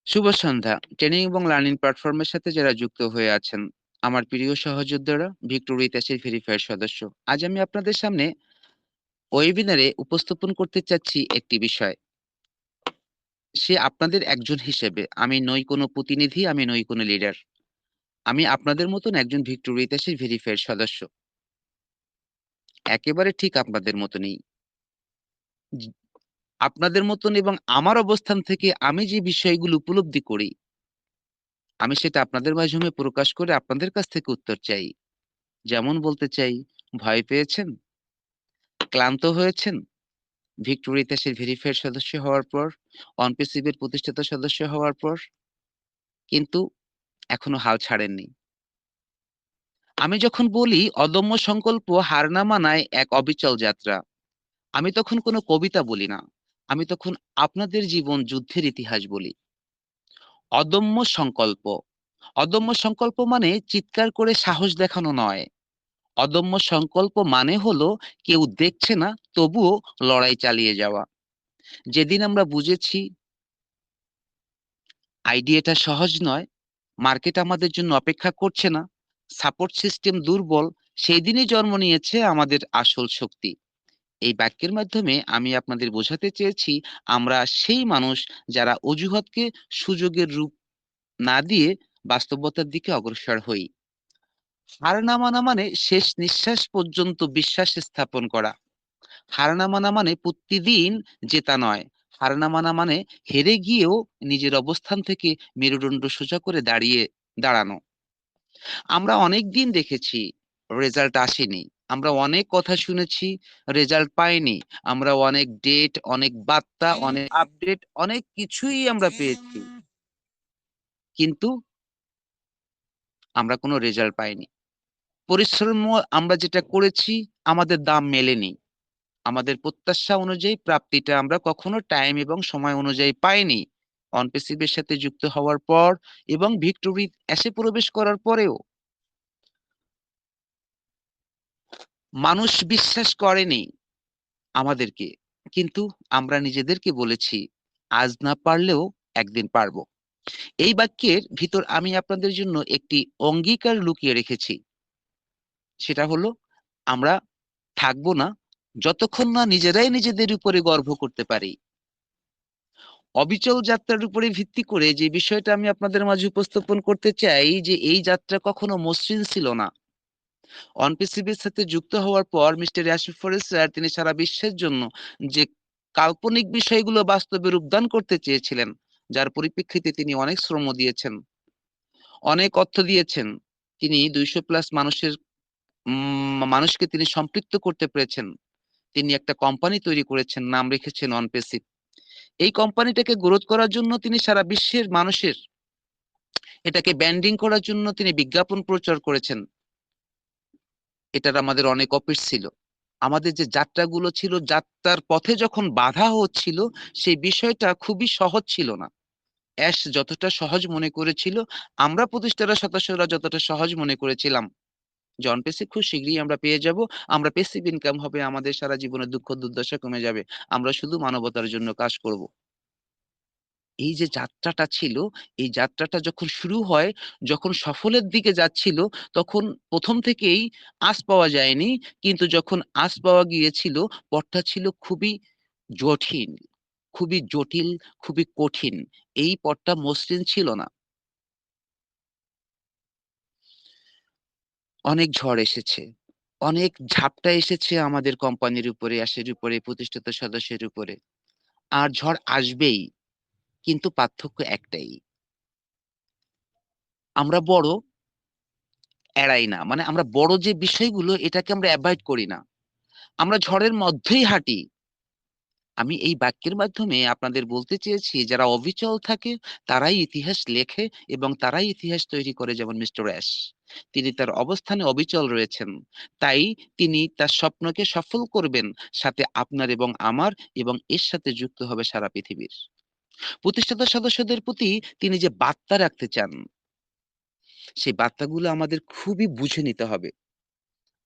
শুভ সন্ধ্যা। Training এবং learning প্ল্যাটফর্মের সাথে যারা যুক্ত হয়ে আছেন, আমার প্রিয় সহযোদ্ধারা, ভিক্টোরি ইতিহাসের ভেরিফাইড সদস্য। আজ আমি আপনাদের সামনে ওয়েবিনারে উপস্থাপন করতে চাচ্ছি একটি বিষয়। সে আপনাদের একজন হিসেবে। আমি নই কোনো প্রতিনিধি, আমি নই কোনো লিডার। আমি আপনাদের মতন একজন ভিক্টোরি ইতিহাসের ভেরিফাইড সদস্য। একেবারে ঠিক আপনাদের মতনই। জি, আপনাদের মতন এবং আমার অবস্থান থেকে আমি যে বিষয়গুলো উপলব্ধি করি, আমি সেটা আপনাদের মাধ্যমে প্রকাশ করে আপনাদের কাছ থেকে উত্তর চাই। যেমন বলতে চাই, ভয় পেয়েছেন? ক্লান্ত হয়েছেন? ভিক্টোরি ইতিহাসের ভেরিফাইড সদস্য হওয়ার পর, অনপিসিবির প্রতিষ্ঠাতা সদস্য হওয়ার পর, কিন্তু এখনো হাল ছাড়েননি। আমি যখন বলি অদম্য সংকল্প হার না মানায় এক অবিচল যাত্রা, আমি তখন কোনো কবিতা বলি না। আমি তখন আপনাদের জীবন যুদ্ধের ইতিহাস বলি। অদম্য সংকল্প। অদম্য সংকল্প মানে চিৎকার করে সাহস দেখানো নয়। অদম্য সংকল্প মানে হলো কেউ দেখছে না, তবুও লড়াই চালিয়ে যাওয়া। যেদিন আমরা বুঝেছি আইডিয়াটা সহজ নয়, মার্কেট আমাদের জন্য অপেক্ষা করছে না, সাপোর্ট সিস্টেম দুর্বল, সেই দিনই জন্ম নিয়েছে আমাদের আসল শক্তি। এই বাক্যের মাধ্যমে আমি আপনাদের বোঝাতে চেয়েছি, আমরা সেই মানুষ যারা অজুহাতকে সুযোগের রূপ না দিয়ে বাস্তবতার দিকে অগ্রসর হই। হার না মানা মানে শেষ নিঃশ্বাস পর্যন্ত বিশ্বাস স্থাপন করা। হার না মানা মানে প্রতিদিন জেতা নয়। হার না মানা মানে হেরে গিয়েও নিজের অবস্থান থেকে মেরুদণ্ড সোজা করে দাঁড়ানো। আমরা অনেক দিন দেখেছি, রেজাল্ট আসেনি। আমরা অনেক কথা শুনেছি, রেজাল্ট পাইনি। আমরা অনেক ডেট, অনেক বার্তা, অনেক আপডেট, অনেক কিছুই আমরা পেয়েছি, কিন্তু আমরা কোনো রেজাল্ট পাইনি। পরিশ্রম আমরা যেটা করেছি, আমাদের দাম মেলেনি। আমাদের প্রত্যাশা অনুযায়ী প্রাপ্তিটা আমরা কখনো টাইম এবং সময় অনুযায়ী পাইনি। অনপেসিভের সাথে যুক্ত হওয়ার পর এবং ভিক্টোরি অ্যাসে প্রবেশ করার পরেও মানুষ বিশ্বাস করেনি আমাদেরকে, কিন্তু আমরা নিজেদেরকে বলেছি আজ না পারলেও একদিন পারবো। এই বাক্যের ভিতর আমি আপনাদের জন্য একটি অঙ্গীকার লুকিয়ে রেখেছি। সেটা হলো, আমরা থাকবো না যতক্ষণ না নিজেরাই নিজেদের উপরে গর্ব করতে পারি। অবিচল যাত্রার উপরে ভিত্তি করে যে বিষয়টা আমি আপনাদের মাঝে উপস্থাপন করতে চাই, যে এই যাত্রা কখনো মসৃণ ছিল না। অনপিসিবির সাথে যুক্ত হওয়ার পর মিস্টার অ্যাশফোর্ড স্যার তিনি সারা বিশ্বের জন্য যে কাল্পনিক বিষয়গুলো বাস্তবে রূপদান করতে চেয়েছিলেন, যার পরিপ্রেক্ষিতে তিনি অনেক শ্রম দিয়েছেন, অনেক অর্থ দিয়েছেন। তিনি 200+ মানুষকে তিনি সম্পৃক্ত করতে পেরেছেন। তিনি একটা কোম্পানি তৈরি করেছেন, নাম রেখেছেন অনপেসিভ। এই কোম্পানিটাকে গ্রোথ করার জন্য তিনি সারা বিশ্বের মানুষের এটাকে ব্যান্ডিং করার জন্য তিনি বিজ্ঞাপন প্রচার করেছেন। এটার আমাদের অনেক অফিস ছিল। আমাদের যে যাত্রাগুলো ছিল, যাত্রার পথে যখন বাধা হচ্ছিল, সেই বিষয়টা খুবই সহজ ছিল না। অ্যাশ যতটা সহজ মনে করেছিল, আমরা প্রতিষ্ঠাতা সদস্যরা যতটা সহজ মনে করেছিলাম, জন পেসি খুব শীঘ্রই আমরা পেয়ে যাব। আমরা পেসিভ ইনকাম হবে, আমাদের সারা জীবনের দুঃখ দুর্দশা কমে যাবে। আমরা শুধু মানবতার জন্য কাজ করব। এই যে যাত্রাটা ছিল, এই যাত্রাটা যখন শুরু হয়, যখন সফলের দিকে যাচ্ছিল, তখন প্রথম থেকেই আঁচ পাওয়া যায়নি। কিন্তু যখন আঁচ পাওয়া গিয়েছিল, পথটা ছিল খুবই জটিল, খুবই জটিল, খুবই কঠিন। এই পথটা মসৃণ ছিল না। অনেক ঝড় এসেছে, অনেক ঝাপটা এসেছে আমাদের কোম্পানির উপরে, অ্যাশের উপরে, প্রতিষ্ঠাতা সদস্যের উপরে। আর ঝড় আসবেই, কিন্তু পার্থক্য একটাই, আমরা বড় এড়াই না। মানে আমরা বড় যে বিষয়গুলো, এটাকে আমরা অ্যাভয়েড করি না, আমরা ঝড়ের মধ্যেই হাঁটি। আমি এই বাক্যের মাধ্যমে আপনাদের বলতে চেয়েছি, যারা অবিচল থাকে তারাই ইতিহাস লেখে এবং তারাই ইতিহাস তৈরি করে। যেমন মিস্টার অ্যাশ, তিনি তার অবস্থানে অবিচল রয়েছেন, তাই তিনি তার স্বপ্নকে সফল করবেন, সাথে আপনার এবং আমার, এবং এর সাথে যুক্ত হবে সারা পৃথিবীর প্রতিষ্ঠাতা সদস্যদের প্রতি। তিনি যে বার্তা রাখতে চান, সেই বার্তাগুলো আমাদের খুবই বুঝে নিতে হবে।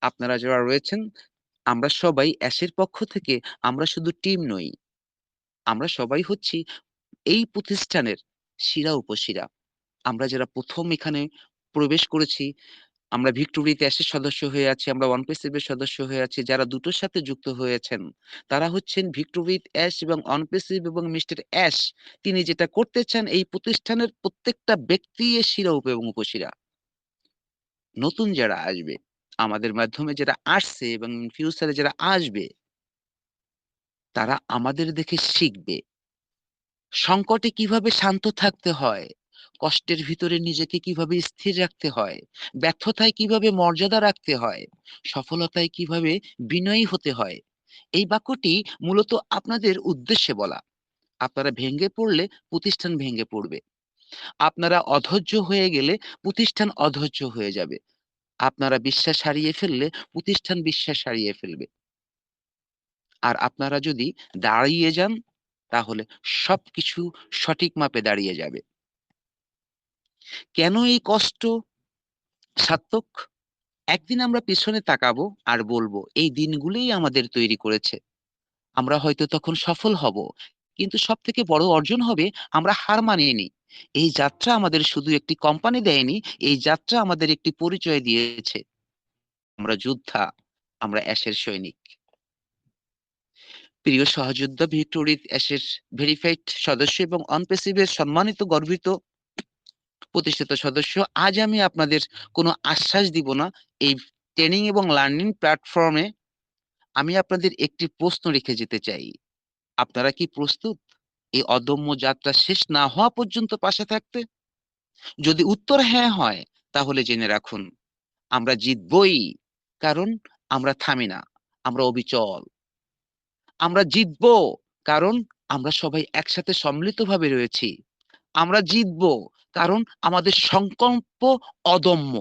আপনারা যারা রয়েছেন, আমরা সবাই অ্যাশের পক্ষ থেকে, আমরা শুধু টিম নই, আমরা সবাই হচ্ছি এই প্রতিষ্ঠানের শিরা উপশিরা। আমরা যারা ১ম এখানে প্রবেশ করেছি, আমরা ভিক্টোরিতে অ্যাশের সদস্য হয়ে আছি, আমরা অনপেসিভের সদস্য হয়ে আছি। যারা দুটোর সাথে যুক্ত হয়েছেন, তারা হচ্ছেন ভিক্টোরিথ অ্যাশ এবং অনপেসিভ এবং মিস্টার অ্যাশ। তিনি যেটা করতে চান এই প্রতিষ্ঠানের প্রত্যেকটা ব্যক্তি এর শিরা এবং উপশিরা। নতুন যারা আসবে, আমাদের মাধ্যমে যারা আসছে এবং ফিউচারে যারা আসবে, তারা আমাদের দেখে শিখবে। সংকটে কিভাবে শান্ত থাকতে হয়, কষ্টের ভিতরে নিজেকে কিভাবে স্থির রাখতে হয়, ব্যর্থতায় কিভাবে মর্যাদা রাখতে হয়, সফলতায় কিভাবে বিনয়ী হতে হয়। এই বাক্যটি মূলত আপনাদের উদ্দেশ্যে বলা। আপনারা ভেঙে পড়লে প্রতিষ্ঠান ভেঙে পড়বে। আপনারা অধৈর্য হয়ে গেলে প্রতিষ্ঠান অধৈর্য হয়ে যাবে। আপনারা বিশ্বাস হারিয়ে ফেললে প্রতিষ্ঠান বিশ্বাস হারিয়ে ফেলবে। আর আপনারা যদি দাঁড়িয়ে যান, তাহলে সবকিছু সঠিক মাপে দাঁড়িয়ে যাবে। কেন এই কষ্ট সার্থক? একদিন আমরা পিছনে তাকাবো আর বলবো, এই দিনগুলোই আমাদের তৈরি করেছে। আমরা হয়তো তখন সফল হব। কিন্তু সবথেকে বড় অর্জন হবে আমরা হার মানিনি। এই যাত্রা আমাদের শুধু একটি কোম্পানি দেয়নি, এই যাত্রা আমাদের একটি পরিচয় দিয়েছে। আমরা যোদ্ধা, আমরা অ্যাশের সৈনিক। প্রিয় সহযোদ্ধা, ভিক্টোরিথ অ্যাশের ভেরিফাইড সদস্য এবং অনপেসিভের সম্মানিত গর্বিত প্রতিষ্ঠিত সদস্য, আজ আমি আপনাদের কোনো আশ্বাস দিব না। এই ট্রেনিং এবং লার্নিং প্ল্যাটফর্মে আমি আপনাদের একটি প্রশ্ন রেখে যেতে চাই। আপনারা কি প্রস্তুত এই অদম্য যাত্রা শেষ না হওয়া পর্যন্ত পাশে থাকতে? যদি উত্তর হ্যাঁ হয়, তাহলে জেনে রাখুন আমরা জিতবই। কারণ আমরা থামি না, আমরা অবিচল। আমরা জিতবো কারণ আমরা সবাই একসাথে সম্মিলিতভাবে রয়েছি। আমরা জিতবো কারণ আমাদের সংকল্প অদম্য।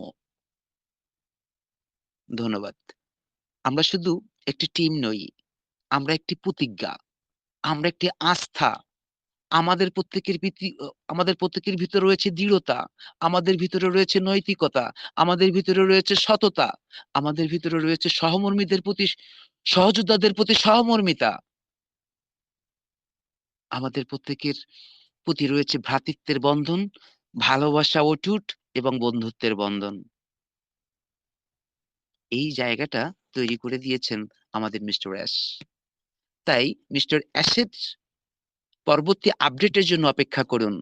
ধন্যবাদ। আমরা শুধু একটি টিম নই, আমরা একটি প্রতিজ্ঞা, আমরা একটি আস্থা। আমাদের প্রত্যেকের আমাদের প্রত্যেকের ভিতরে রয়েছে দৃঢ়তা, আমাদের ভিতরে রয়েছে নৈতিকতা, আমাদের ভিতরে রয়েছে সততা, আমাদের ভিতরে রয়েছে সহমর্মীদের প্রতি সহযোদ্ধাদের প্রতি সহমর্মিতা, আমাদের প্রত্যেকের প্রতি রয়েছে ভ্রাতৃত্বের বন্ধন, ভালোবাসা অটুট এবং বন্ধুত্বের বন্ধন। এই জায়গাটা তৈরি করে দিয়েছেন আমাদের মিস্টার অ্যাশ। তাই মিস্টার অ্যাশের পরবর্তী আপডেটের জন্য অপেক্ষা করুন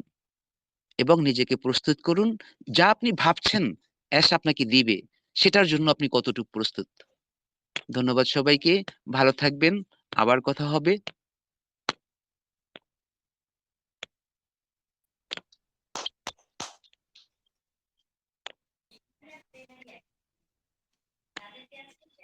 এবং নিজেকে প্রস্তুত করুন। যা আপনি ভাবছেন অ্যাশ আপনাকে দিবে, সেটার জন্য আপনি কতটুকু প্রস্তুত। ধন্যবাদ সবাইকে। ভালো থাকবেন। আবার কথা হবে।